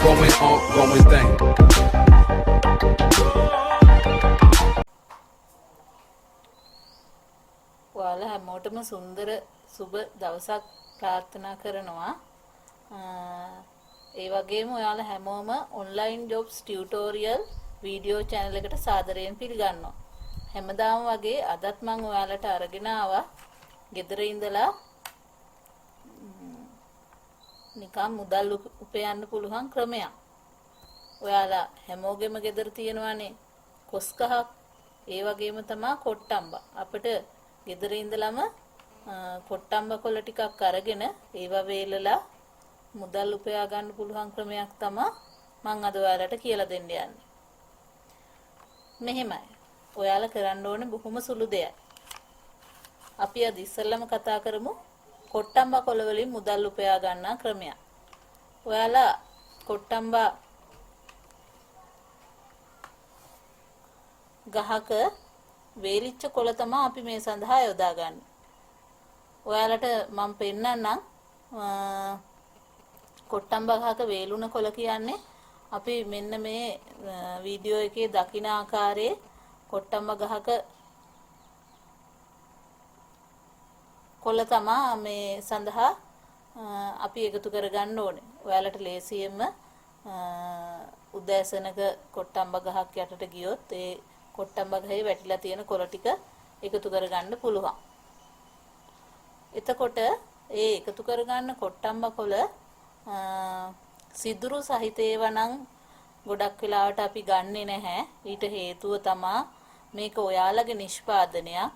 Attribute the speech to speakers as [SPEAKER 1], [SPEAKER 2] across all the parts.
[SPEAKER 1] going thing.
[SPEAKER 2] ඔයාලා හැමෝටම සුන්දර සුබ දවසක් ප්‍රාර්ථනා කරනවා. ඒ වගේම ඔයාලා හැමෝම online jobs tutorial video channel එකට සාදරයෙන් පිළිගන්නවා. හැමදාම වගේ අදත් මම ඔයාලට අරගෙන ආවා ගෙදර ඉඳලා නිකම් මුදල් උපයන්න පුළුවන් ක්‍රමයක්. ඔයාලා හැමෝගෙම ගෙදර තියෙනවානේ කොස් ගහක්. ඒ වගේම තමයි කොට්ටම්බා. අපිට ගෙදර ඉඳලම කොට්ටම්බා කොළ ටිකක් අරගෙන ඒවා වේලලා මුදල් උපයා ගන්න පුළුවන් ක්‍රමයක් තමයි මම අද ඔයාලට කියලා දෙන්න යන්නේ. මෙහෙමයි. ඔයාලා කරන්න ඕනේ බොහොම සුළු දෙයක්. අපි අද ඉස්සෙල්ලම කතා කරමු කොට්ටම්බා කොළ වලින් මුදල් උපයා ගන්න ක්‍රමයක්. ඔයාලා කොට්ටම්බා ගහක වේලිච්ච කොළ තමයි අපි මේ සඳහා යොදාගන්නේ. ඔයාලට මම පෙන්නන්නම් කොට්ටම්බා ගහක වේලුණ කොළ කියන්නේ අපි මෙන්න මේ වීඩියෝ එකේ දකින ආකාරයේ කොට්ටම්බා ගහක කොළ තමයි මේ සඳහා අපි එකතු කරගන්න ඕනේ. ඔයාලට ලේසියෙන්ම උදෑසනක කොට්ටම්බා ගහක් යටට ගියොත් ඒ කොට්ටම්බා ගහේ වැටිලා තියෙන කොළ ටික එකතු කරගන්න පුළුවන්. එතකොට ඒ එකතු කරගන්න කොට්ටම්බා කොළ සිදුරු සහිත ඒවා නම් ගොඩක් වෙලාවට අපි ගන්නෙ නැහැ. ඊට හේතුව තමයි මේක ඔයාලගේ නිෂ්පාදනයක්.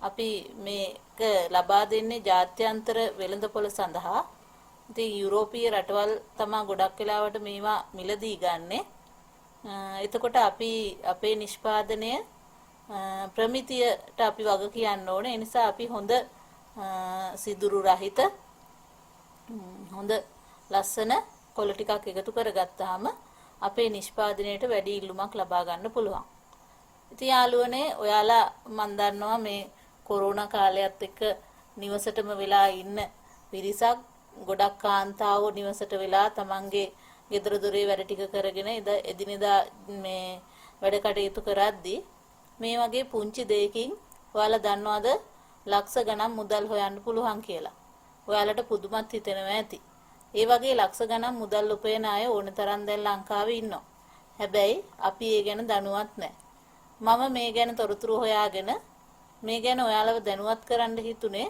[SPEAKER 2] අපි මේක ලබා දෙන්නේ ජාත්‍යන්තර වෙළඳපොළ සඳහා. ඉතින් යුරෝපීය රටවල් තමයි ගොඩක් වෙලාවට මේවා මිලදී ගන්නෙ. එතකොට අපි අපේ නිෂ්පාදනය ප්‍රමිතියට අපි වග කියන්න ඕනේ. ඒ නිසා අපි හොඳ සිදුරු රහිත හොඳ ලස්සන කොළ ටිකක් එකතු කරගත්තාම අපේ නිෂ්පාදනයට වැඩි ඉල්ලුමක් ලබා ගන්න පුළුවන්. ඉතින් යාළුවනේ ඔයාලා මන් දන්නවා මේ කොරෝනා කාලයත් එක්ක නිවසටම වෙලා ඉන්න පිරිසක් ගොඩක් කාන්තාවෝ නිවසට වෙලා තමන්ගේ ගෙදර දොරේ වැඩ ටික කරගෙන එදිනෙදා මේ වැඩ කටයුතු කරද්දී මේ වගේ පුංචි දෙයකින් ඔයාලා දන්නවද ලක්ෂ ගණන් මුදල් හොයන්න පුළුවන් කියලා. ඔයාලට පුදුමත් හිතෙනවා ඇති. ඒ වගේ ලක්ෂ ගණන් මුදල් උපයන අය ඕන තරම් දැන් ලංකාවේ ඉන්නවා. හැබැයි අපි ඒ ගැන දැනුවත් නැහැ. මම මේ ගැන තොරතුරු හොයාගෙන මේ ගැන ඔයාලව දැනුවත් කරන්න හිතුනේ.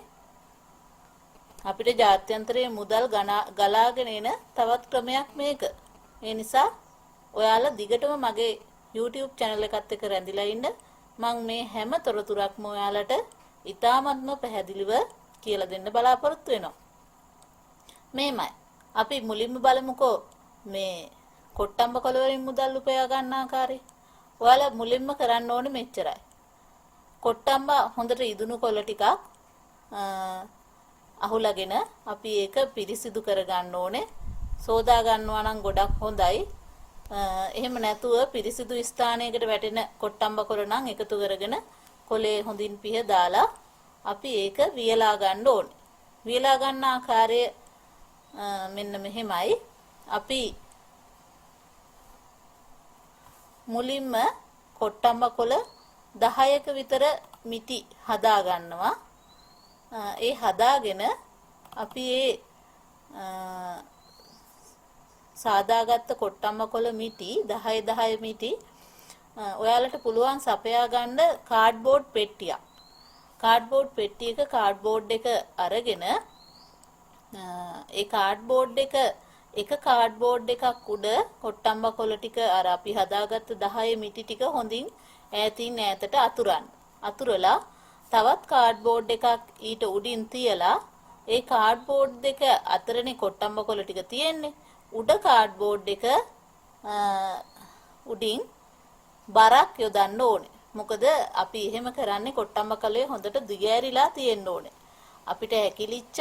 [SPEAKER 2] අපිට ජාත්‍යන්තරයේ මුදල් ගලාගෙන එන තවත් ක්‍රමයක් මේක. ඒ නිසා ඔයාලා දිගටම මගේ YouTube channel එකත් එක්ක රැඳිලා ඉන්න. මම මේ හැම තොරතුරක්ම ඔයාලට ඉතාමත්ම පැහැදිලිව කියලා දෙන්න බලාපොරොත්තු වෙනවා. මේමයි. අපි මුලින්ම බලමුකෝ මේ කොට්ටම්බා කොළ වලින් මුදල් උපයා ගන්න ආකාරය. ඔයාලා මුලින්ම කරන්න ඕනේ මෙච්චරයි. කොට්ටම්බා හොඳට ඉදුණු කොළ ටිකක් අහුලගෙන අපි ඒක පිරිසිදු කරගන්න ඕනේ. සෝදා ගන්නවා නම් ගොඩක් හොඳයි. එහෙම නැතුව පිරිසිදු ස්ථානයකට වැටෙන කොට්ටම්බා කොළ නම් එකතු කරගෙන කොලේ හොඳින් පිහ දාලා අපි ඒක වියලා ගන්න ඕනේ. වියලා ගන්න ආකාරය මෙන්න මෙහෙමයි. අපි මුලින්ම කොට්ටම්බා කොළ 10ක විතර මිටි හදා ගන්නවා. ඒ හදාගෙන අපි ඒ සාදාගත්ත කොට්ටම්බා කොළ මිටි 10 මිටි ඔයාලට පුළුවන් සපයා ගන්න කාඩ්බෝඩ් පෙට්ටියක්. කාඩ්බෝඩ් පෙට්ටියක කාඩ්බෝඩ් එක අරගෙන ඒ කාඩ්බෝඩ් එක කාඩ්බෝඩ් එකක් උඩ කොට්ටම්බා කොළ ටික අර අපි හදාගත්ත 10 මිටි ටික හොඳින් ඈතින් ඈතට අතුරන්න. අතුරලා තවත් කාඩ්බෝඩ් එකක් ඊට උඩින් තියලා ඒ කාඩ්බෝඩ් දෙක අතරනේ කොට්ටම්බා කොළ ටික තියෙන්නේ. උඩ කාඩ්බෝඩ් එක උඩින් බරක් යොදන්න ඕනේ. මොකද අපි එහෙම කරන්නේ කොට්ටම්බා කොළේ හොඳට දිගෑරිලා තියෙන්න ඕනේ. අපිට හැකිලිච්ච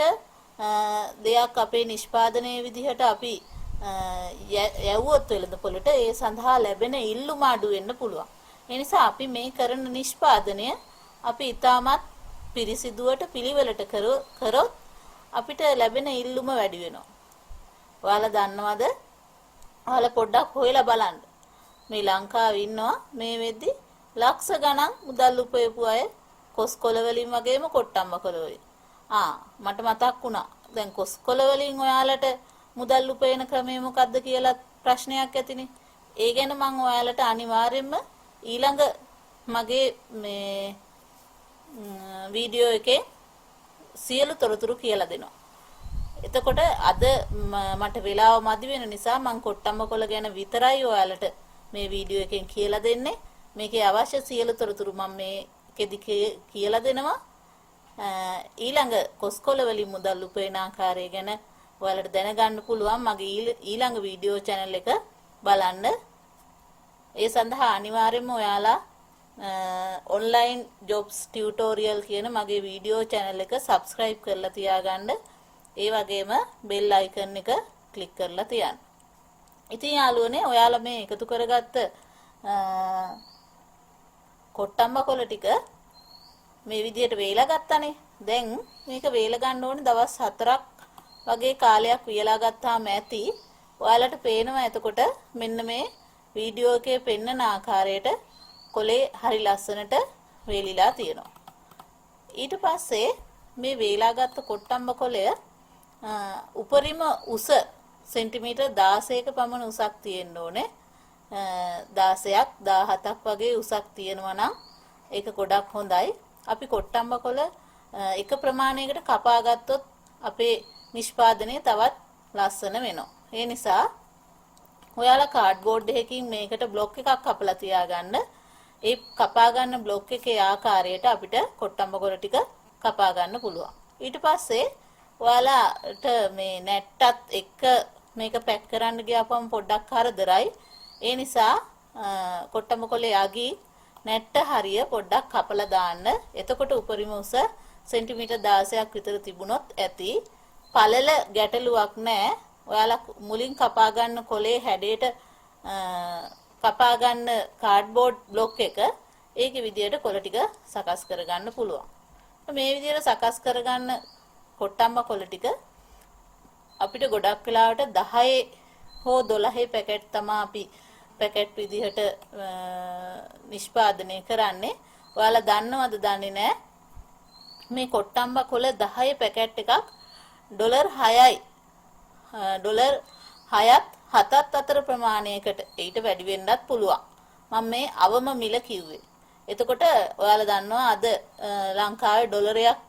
[SPEAKER 2] දෙයක් අපේ නිෂ්පාදනයේ විදිහට අපි යවුවොත් වෙළඳපොළට ඒ සඳහා ලැබෙන ඉල්ලුම අඩු වෙන්න පුළුවන්. ඒ නිසා අපි මේ කරන නිෂ්පාදනය අපි ඊටමත් පිරිසිදුවට පිළිවෙලට කරොත් අපිට ලැබෙන ඉල්ලුම වැඩි වෙනවා. ඔයාලා දන්නවද ඔයාලා පොඩ්ඩක් හොයලා බලන්න. මේ ලංකාවේ ඉන්නවා මේ වෙද්දි ලක්ෂ ගණන් මුදල් උපයපු අය කොස්කොළ වලින් වගේම කොට්ටම්බ කොළ වලින්. මට මතක් වුණා. දැන් කොස්කොළ වලින් ඔයාලට මුදල් උපයන ක්‍රමය මොකක්ද කියලා ප්‍රශ්නයක් ඇතිනේ. ඒ ගැන මම ඔයාලට අනිවාර්යයෙන්ම ඊළඟ මගේ මේ වීඩියෝ එකේ සියලු තොරතුරු කියලා දෙනවා. එතකොට අද මට වෙලාව මදි වෙන නිසා මම කොට්ටම්බ කොළ ගැන විතරයි ඔයාලට මේ වීඩියෝ එකෙන් කියලා දෙන්නේ. මේකේ අවශ්‍ය සියලු තොරතුරු මම මේකෙදි කියලා දෙනවා. ඊළඟ කොස්කොළ වලින් මුදල් උපයන ආකාරය ගැන ඔයාලට දැනගන්න පුළුවන් මගේ ඊළඟ වීඩියෝ channel එක බලන්න. ඒ සඳහා අනිවාර්යයෙන්ම ඔයාලා online jobs tutorial කියන මගේ වීඩියෝ channel එක subscribe කරලා තියාගන්න. ඒ වගේම bell icon එක click කරලා තියන්න. ඉතින් යාළුවනේ ඔයාලා මේ එකතු කරගත්ත කොට්ටම්බ කොළ ටික මේ විදියට වේලා ගත්තානේ. දැන් මේක වේලා ගන්න ඕනේ දවස් 4ක් වගේ කාලයක් වියලා ගත්තාම ඇති. ඔයාලට පේනවා එතකොට මෙන්න මේ වීඩියෝ එකේ පෙන්නන ආකාරයට කොලේ හරි ලස්සනට වේලිලා තියෙනවා. ඊට පස්සේ මේ වේලාගත්තු කොට්ටම්බ කොළය උපරිම උස සෙන්ටිමීටර් 16ක පමණ උසක් තියෙන්න ඕනේ. 16ක් 17ක් වගේ උසක් තියෙනවා නම් ඒක ගොඩක් හොඳයි. අපි කොට්ටම්බ කොළ එක ප්‍රමාණයකට කපා ගත්තොත් අපේ නිෂ්පාදනය තවත් ලස්සන වෙනවා. ඒ නිසා ඔයාලා කාඩ්බෝඩ් එකකින් මේකට බ්ලොක් එකක් කපලා තියාගන්න. ඒ කපා ගන්න බ්ලොක් එකේ ආකාරයට අපිට කොට්ටම්බ කොළ ටික කපා ගන්න පුළුවන්. ඊට පස්සේ ඔයාලාට මේ නැට්ටත් එක්ක මේක පැක් කරන්න ගියාපම පොඩ්ඩක් කරදරයි. ඒ නිසා කොට්ටම්බ කොළේ අගී නැට්ට හරිය පොඩ්ඩක් කපලා දාන්න. එතකොට උපරිම උස සෙන්ටිමීටර් 16ක් විතර තිබුණොත් ඇති. පළල ගැටලුවක් නැහැ. ඔයාලා මුලින් කපා ගන්න කොළේ හැඩයට කපා ගන්න කාඩ්බෝඩ් බ්ලොක් එක ඒකේ විදියට කොළ ටික සකස් කරගන්න පුළුවන්. මේ විදියට සකස් කරගන්න කොට්ටම්බ කොළ ටික අපිට ගොඩක් වෙලාවට 10 හෝ 12 පැකට් තමයි අපි පැකට් විදිහට නිෂ්පාදනය කරන්නේ. ඔයාලා දන්නවද දන්නේ නැහැ. මේ කොට්ටම්බ කොළ 10 පැකට් එකක් ඩොලර් 6යි. ඩොලර් 6ත් 7ත් අතර ප්‍රමාණයකට ඊට වැඩි වෙන්නත් පුළුවන්. මම මේ අවම මිල කිව්වේ. එතකොට ඔයාලා දන්නවා අද ලංකාවේ ඩොලරයක්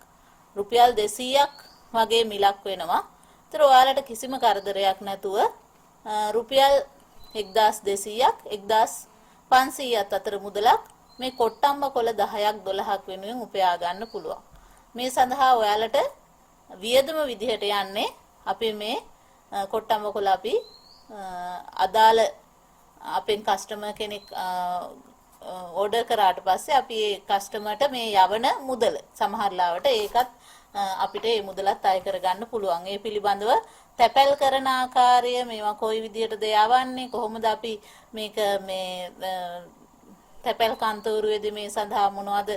[SPEAKER 2] රුපියල් 200ක් වගේ මිලක් වෙනවා. ඒතර ඔයාලට කිසිම කරදරයක් නැතුව රුපියල් 1200ක් 1500ක් අතර මුදලක් මේ කොට්ටම්බ කොළ 10ක් 12ක් වෙනුවෙන් උපයා ගන්න පුළුවන්. මේ සඳහා ඔයාලට වියදම විදිහට යන්නේ අපි මේ කොට්ටම්බ කොළ අපි අදාළ අපෙන් කස්ටමර් කෙනෙක් ඕඩර් කරාට පස්සේ අපි ඒ කස්ටමර්ට මේ යවන මුදල සමහර ලාවට ඒකත් අපිට මේ මුදලත් අය කරගන්න පුළුවන්. ඒ පිළිබඳව තැපැල් කරන ආකාරය මේවා කොයි විදිහටද යවන්නේ කොහොමද අපි මේක මේ තැපැල් කන්තෝරුවේදී මේ සඳහා මොනවද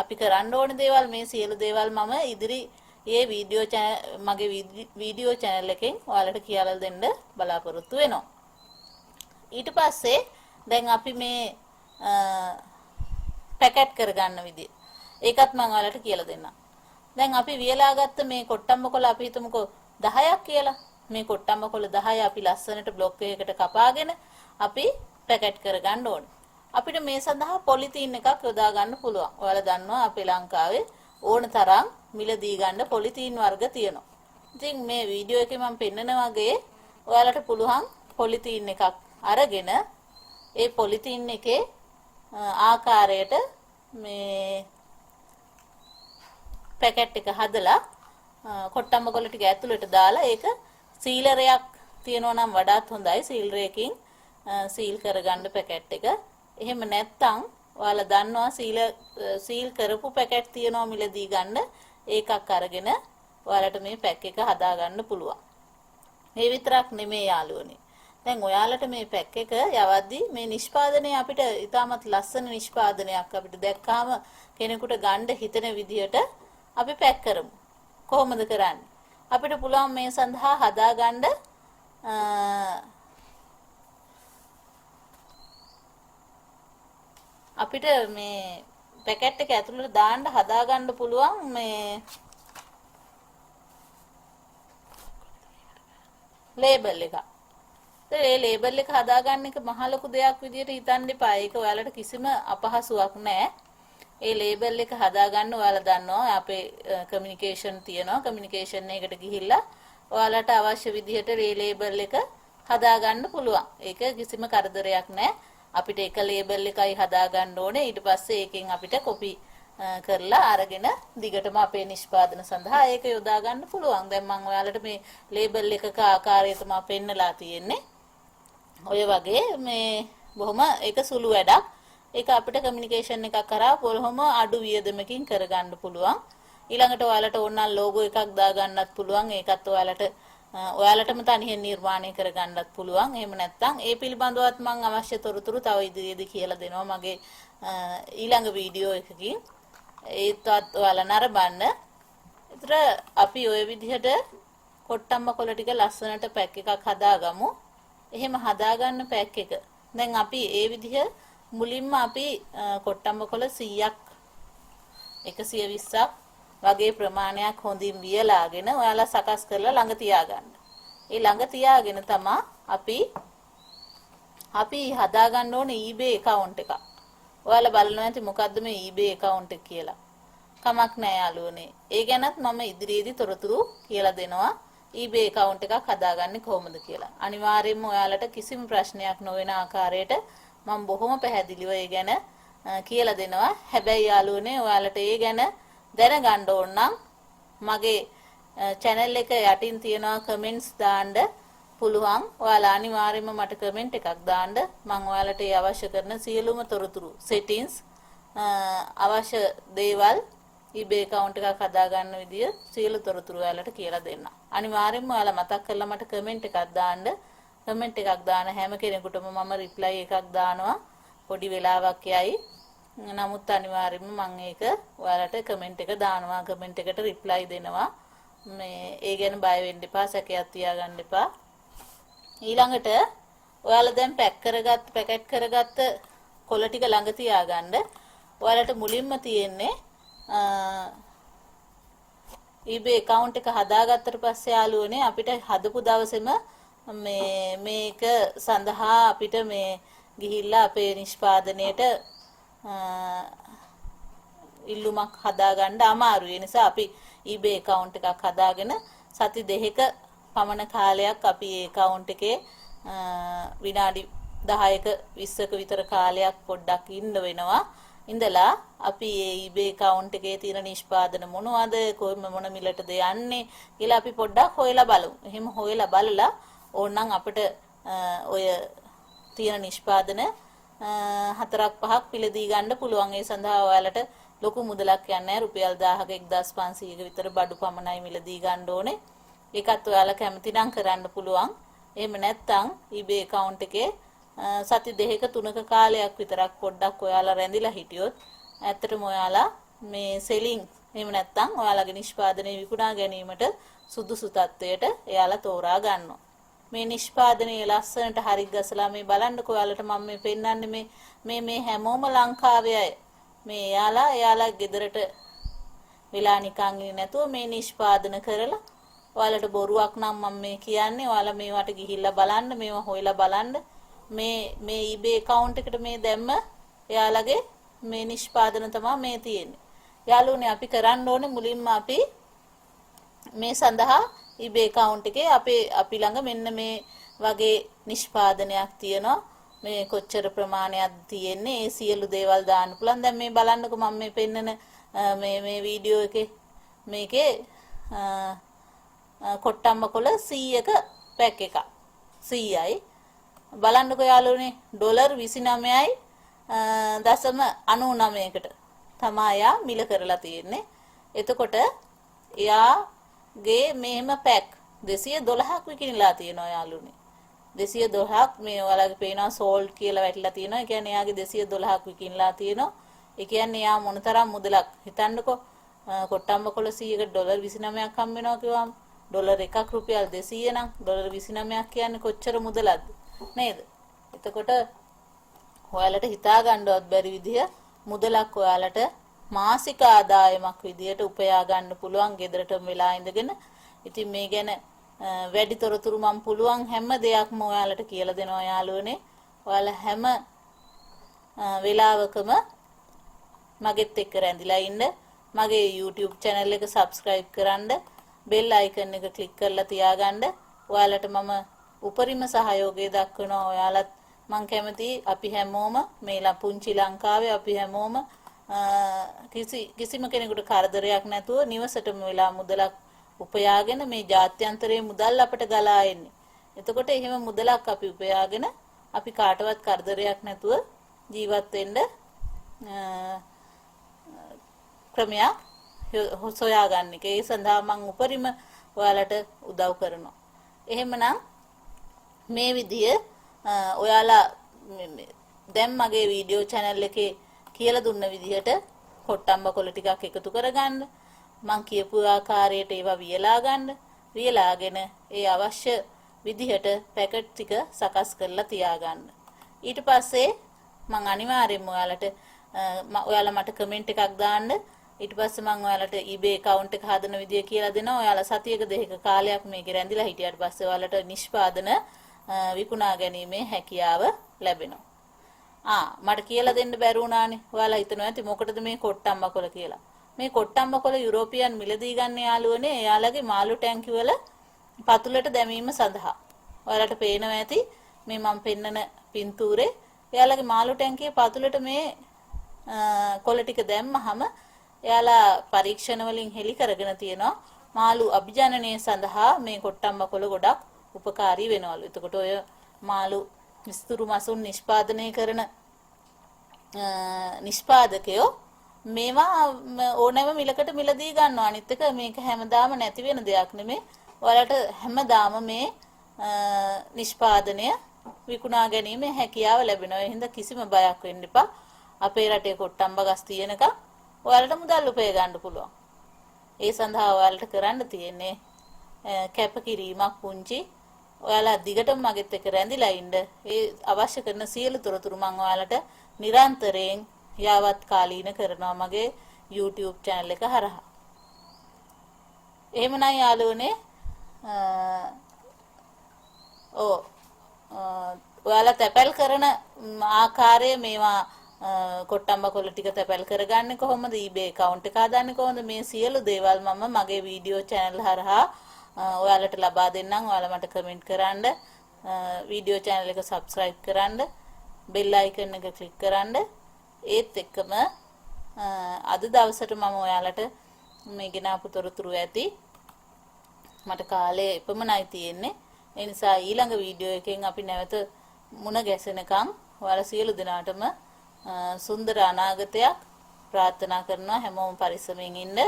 [SPEAKER 2] අපි කරන්න ඕන දේවල් මේ සියලු දේවල් මම ඉදිරි මේ මගේ වීඩියෝ channel එකෙන් ඔයාලට කියලා දෙන්න බලාපොරොත්තු වෙනවා. ඊට පස්සේ දැන් අපි මේ පැකට් කරගන්න විදිය. ඒකත් මම ඔයාලට කියලා දෙන්නම්. දැන් අපි වියලාගත්ත මේ කොට්ටම්බ කොළ අපි හිතමුකෝ 10ක් කියලා. මේ කොට්ටම්බ කොළ 10 අපි ලස්සනට බ්ලොක් එකකට කපාගෙන අපි පැකට් කරගන්න ඕනේ. අපිට මේ සඳහා පොලිතීන් එකක් යොදා ගන්න පුළුවන්. ඔයාලා දන්නවා අපේ ලංකාවේ ඕන තරම් මිලදී ගන්න පොලිතීන් වර්ග තියෙනවා. ඉතින් මේ වීඩියෝ එකේ මම පෙන්නන වගේ ඔයාලට පුළුවන් පොලිතීන් එකක් අරගෙන ඒ පොලිතීන් එකේ ආකාරයට මේ පැකට් එක හදලා කොට්ටම්බ කොළ ටික ඇතුළට දාලා ඒක සීලරයක් තියනවා නම් වඩාත් හොඳයි. සීලරයකින් සීල් කරගන්න පැකට් එක. එහෙම නැත්නම් ඔයාලා දන්නවා සීල් කරපු පැකට් තියනවා මිලදී ගන්න. ඒකක් අරගෙන ඔයාලට මේ පැක් එක හදා ගන්න පුළුවන්. මේ විතරක් නෙමෙයි යාළුවනේ. දැන් ඔයාලට මේ පැක් එක යවද්දි මේ නිෂ්පාදනය අපිට ඉතාමත් ලස්සන නිෂ්පාදනයක් අපිට දැක්කාම කෙනෙකුට ගන්න හිතෙන විදිහට අපි පැක් කරමු. කොහොමද කරන්නේ? අපිට පුළුවන් මේ සඳහා හදාගන්න අපිට මේ පැකට් එක ඇතුළට දාන්න හදාගන්න පුළුවන් මේ ලේබල් එක. ඒ ලේබල් එක හදාගන්න එක මහ ලොකු දෙයක් විදියට හිතන්න එපා. ඒක ඔයාලට කිසිම අපහසුයක් නැහැ. ඒ ලේබල් එක හදාගන්න ඔයාලා දන්නවා අපේ කමියුනිකේෂන් තියෙනවා. කමියුනිකේෂන් එකකට ගිහිල්ලා ඔයාලට අවශ්‍ය විදිහට ඒ ලේබල් එක හදාගන්න පුළුවන්. ඒක කිසිම කරදරයක් නැහැ. අපිට එක ලේබල් එකයි හදාගන්න ඕනේ. ඊට පස්සේ ඒකෙන් අපිට කොපි කරලා අරගෙන දිගටම අපේ නිෂ්පාදන සඳහා ඒක යොදා ගන්න පුළුවන්. දැන් මම ඔයාලට මේ ලේබල් එකක ආකාරය තමයි පෙන්නලා තියෙන්නේ. ඔය වගේ මේ බොහොම ඒක සුළු වැඩක්. ඒක අපිට කමියුනිකේෂන් එකක් කරා බොහොම අඩු වියදමකින් කරගන්න පුළුවන්. ඊළඟට ඔයාලට ඕන නම් ලෝගෝ එකක් දාගන්නත් පුළුවන්. ඒකත් ඔයාලටම තනියෙන් නිර්මාණය කරගන්නත් පුළුවන්. එහෙම නැත්නම් ඒ පිළිබඳවත් මම අවශ්‍ය තොරතුරු තව ඉදිරියේදී කියලා දෙනවා මගේ ඊළඟ වීඩියෝ එකකින්. ඒත් ඔයාලා නරඹන්න. ඒතර අපි ওই විදිහට කොට්ටම්ම කොළ ටික ලස්සනට පැක් එකක් හදාගමු. එහෙම හදාගන්න පැක් එක. දැන් අපි ඒ විදිහ මුලින්ම අපි කොට්ටම්ම කොළ 100ක් 120ක් වගේ ප්‍රමාණයක් හොඳින් වියලාගෙන ඔයාලා සකස් කරලා ළඟ තියාගන්න. ඒ ළඟ තියාගෙන තමයි අපි හදාගන්න ඕනේ eBay account එකක්. ඔයාලා බලනවා ඇති මොකද්ද මේ eBay account එක කියලා. කමක් නැහැ යාළුවනේ. ඒ ගැනත් මම ඉදිරියේදී තොරතුරු කියලා දෙනවා. eBay account එකක් හදාගන්නේ කොහොමද කියලා. අනිවාර්යයෙන්ම ඔයාලට කිසිම ප්‍රශ්නයක් නොවන ආකාරයට මම බොහොම පැහැදිලිව ඒ ගැන කියලා දෙනවා. හැබැයි යාළුවනේ ඔයාලට ඒ ගැන දැනගන්න ඕන නම් මගේ channel එක යටින් තියෙනවා කමෙන්ට්ස් දාන්න පුළුවන්. ඔයාලා අනිවාර්යයෙන්ම මට කමෙන්ට් එකක් දාන්න. මම ඔයාලට ඒ අවශ්‍ය කරන සියලුම තොරතුරු settings අවශ්‍ය දේවල් eBay account එකක් හදාගන්න විදිය සියලු තොරතුරු ඔයාලට කියලා දෙන්න. අනිවාර්යයෙන්ම ඔයාලා මතක් කරලා මට කමෙන්ට් එකක් දාන්න. කමෙන්ට් එකක් දාන හැම කෙනෙකුටම මම රිප්ලයි එකක් දානවා. පොඩි වෙලාවක් යයි. නමුත් අනිවාර්යයෙන්ම මම ඒක ඔයාලට කමෙන්ට් එක දානවා. කමෙන්ට් එකට රිප්ලයි දෙනවා. මේ ඒ ගැන බය වෙන්න එපා. සැකයක් තියාගන්න එපා. ඊළඟට ඔයාලා දැන් පැකට් කරගත්ත කොළ ටික ළඟ තියාගන්න. ඔයාලට මුලින්ම තියෙන්නේ eBay account එක හදාගත්තට පස්සේ යාළුවනේ අපිට හදපු දවසේම මේක සඳහා අපිට මේ ගිහිල්ලා අපේ නිෂ්පාදනයේට ඉල්ලුමක් හදාගන්න අමාරුයි. ඒ නිසා අපි eBay account එකක් හදාගෙන සති 2ක පමණ කාලයක් අපි ඒ account එකේ විනාඩි 10ක 20ක විතර කාලයක් පොඩ්ඩක් ඉන්න වෙනවා. ඉඳලා අපි මේ eBay account එකේ තියෙන නිෂ්පාදන මොනවද මොන මිලටද යන්නේ කියලා අපි පොඩ්ඩක් හොයලා බලමු. එහෙම හොයලා බලලා ඕනනම් අපිට ඔය තියෙන නිෂ්පාදන 4-5ක් පිළදී ගන්න පුළුවන්. ඒ සඳහා ඔයාලට ලොකු මුදලක් යන්නේ නැහැ. රුපියල් 1000ක 1500ක විතර බඩු පමණයි මිලදී ගන්න ඕනේ. ඒකත් ඔයාලා කැමති නම් කරන්න පුළුවන්. එහෙම නැත්නම් eBay account එකේ සති 2ක 3ක කාලයක් විතරක් පොඩ්ඩක් ඔයාලා රැඳිලා හිටියොත් ඇත්තටම ඔයාලා මේ සෙලින් එහෙම නැත්නම් ඔයාලගේ නිෂ්පාදනය විකුණා ගැනීමට සුදුසු තත්වයට එයාලා තෝරා ගන්නවා. මේ නිෂ්පාදනයේ ලස්සනට හරි ගසලා මේ බලන්නකෝ ඔයාලට මම මේ පෙන්නන්නේ මේ හැමෝම ලංකාවේ අය. මේ එයාලා ගෙදරට වෙලා නිකන් ඉන්නේ නැතුව මේ නිෂ්පාදන කරලා ඔයාලට බොරුවක් නම් මම මේ කියන්නේ ඔයාලා මේවට ගිහිල්ලා බලන්න මේවා හොයලා බලන්න මේ eBay account එකට මේ දැම්ම එයාලගේ මේ නිෂ්පාදන තමයි මේ තියෙන්නේ. යාළුවනේ අපි කරන්න ඕනේ මුලින්ම අපි මේ සඳහා eBay account එකේ අපි ළඟ මෙන්න මේ වගේ නිෂ්පාදනයක් තියෙනවා. මේ කොච්චර ප්‍රමාණයක් තියෙන්නේ ඒ සියලු දේවල් දාන්න පුළුවන්. දැන් මේ බලන්නකෝ මම මේ පෙන්නන මේ වීඩියෝ එකේ මේකේ කොට්ටම්ම කොළ 100ක පැක් එකක් 100යි. බලන්නකෝ යාළුවනේ ඩොලර් 29.99කට තමයි යා මිල කරලා තියෙන්නේ. එතකොට එයාගේ මේම පැක් 212ක් විකිණලා තියෙනවා යාළුවනේ. 212ක් මේ ඔයාලගේ පේනවා සෝල්ඩ් කියලා වැටිලා තියෙනවා. ඒ කියන්නේ එයාගේ 212ක් විකිණලා තියෙනවා. ඒ කියන්නේ එයා මොනතරම් මුදලක් හිතන්නකෝ කොට්ටම්ම කොළ 100ක ඩොලර් 29ක් හම්බ වෙනවා කිව්වම ඩොලර් එකක් රුපියල් 200 නම් ඩොලර් 29ක් කියන්නේ කොච්චර මුදලක්ද නේද? එතකොට ඔයාලට හිතා ගන්නවත් බැරි විදිය මුදලක් ඔයාලට මාසික ආදායමක් විදියට උපයා ගන්න පුළුවන් ගෙදරටම වෙලා ඉඳගෙන. ඉතින් මේ ගැන වැඩි තොරතුරු මම පුළුවන් හැම දෙයක්ම ඔයාලට කියලා දෙනවා යාළුවනේ. ඔයාලා හැම වෙලාවකම මගෙත් එක්ක රැඳිලා ඉන්න. මගේ YouTube channel එක subscribe කරන්න, bell icon එක click කරලා තියාගන්න. ඔයාලට මම උපරිම සහයෝගය දක්වනවා. ඔයාලත් මං කැමතියි අපි හැමෝම මේ පුංචි ලංකාවේ අපි හැමෝම කිසිම කෙනෙකුට කරදරයක් නැතුව නිවසටම වෙලා මුදලක් උපයාගෙන මේ ජාත්‍යන්තරයේ මුදල් අපට ගලා එන්නේ. එතකොට එහෙම මුදලක් අපි උපයාගෙන අපි කාටවත් කරදරයක් නැතුව ජීවත් වෙන්න ක්‍රමයක් හොසොයාගන්න එක. ඒ සඳහා මම උපරිම ඔයාලට උදව් කරනවා. එහෙමනම් මේ විදිය ඔයාලා දැන් මගේ වීඩියෝ channel එකේ කියලා දුන්න විදිහට කොට්ටම්බ කොළ ටිකක් එකතු කරගන්න. මම කියපු ආකාරයට ඒවා වියලා ගන්න. වියලාගෙන ඒ අවශ්‍ය විදිහට පැකට් ටික සකස් කරලා තියාගන්න. ඊට පස්සේ මම අනිවාර්යයෙන්ම ඔයාලා මට කමෙන්ට් එකක් දාන්න. ඊට පස්සේ මම ඔයාලට eBay account එක හදන විදිය කියලා දෙනවා. ඔයාලා සතියක දෙකක කාලයක් මේකේ රැඳිලා හිටියට පස්සේ ඔයාලට නිෂ්පාදන විකුණා ගැනීමේ හැකියාව ලැබෙනවා. මට කියලා දෙන්න බැරි වුණානේ. ඔයාලා හිතනවා ඇති මොකටද මේ කොට්ටම්බ කොළ කියලා. මේ කොට්ටම්බ කොළ යුරෝපියන් මිලදී ගන්න යාළුවනේ එයාලගේ මාළු ටැංකි වල පතුලට දැමීම සඳහා. ඔයාලට පේනවා ඇති මේ මම පෙන්නන පින්තූරේ එයාලගේ මාළු ටැංකියේ පතුලට මේ කොළ ටික දැම්මහම එයාලා පරීක්ෂණ වලින් හෙළි කරගෙන තියෙනවා මාළු අභිජනනය සඳහා මේ කොට්ටම්බ කොළ ගොඩක් උපකාරී වෙනවලු. එතකොට ඔය මාළු විස්තුරු මසුන් නිෂ්පාදනය කරන නිෂ්පාදකයෝ මේවා ඕනෑම මිලකට මිලදී ගන්නවා. අනිත් එක මේක හැමදාම නැති වෙන දෙයක් නෙමෙයි. ඔයාලට හැමදාම මේ නිෂ්පාදනය විකුණා ගැනීමේ හැකියාව ලැබෙනවා. ඒ හින්දා කිසිම බයක් වෙන්න එපා. අපේ රටේ කොට්ටම්බ ගස් තියෙනකම් ඔයාලට මුදල් උපය ගන්න පුළුවන්. ඒ සඳහා ඔයාලට කරන්න තියෙන්නේ කැපකිරීමක් පුංචි. ඔයාලා දිගටම මගෙත් එක්ක රැඳිලා ඉන්න. ඒ අවශ්‍ය කරන සියලු තොරතුරු මම ඔයාලට නිරන්තරයෙන් යාවත් කාලීන කරනවා මගේ YouTube channel එක හරහා. එහෙමනම් යාළුවනේ ඔයාලා තැපැල් කරන ආකාරය මේවා කොට්ටම්බ කොළ ටික තැපැල් කරගන්නේ කොහොමද? eBay account එක හදන්නේ කොහොමද? මේ සියලු දේවල් මම මගේ වීඩියෝ channel හරහා ඔයාලට ලබා දෙන්නම්. ඔයාලා මට කමෙන්ට් කරන්න, වීඩියෝ channel එක subscribe කරන්න, bell icon එක click කරන්න. ඒත් එක්කම අද දවසට මම ඔයාලට මේ ගෙනාපු තොරතුරු ඇති. මට කාලය එපමණයි තියෙන්නේ. ඒ නිසා ඊළඟ වීඩියෝ එකෙන් අපි නැවත මුණ ගැසෙනකම් ඔයාලා සියලු දෙනාටම සුන්දර අනාගතයක් ප්‍රාර්ථනා කරනවා. හැමෝම පරිස්සමෙන් ඉන්න.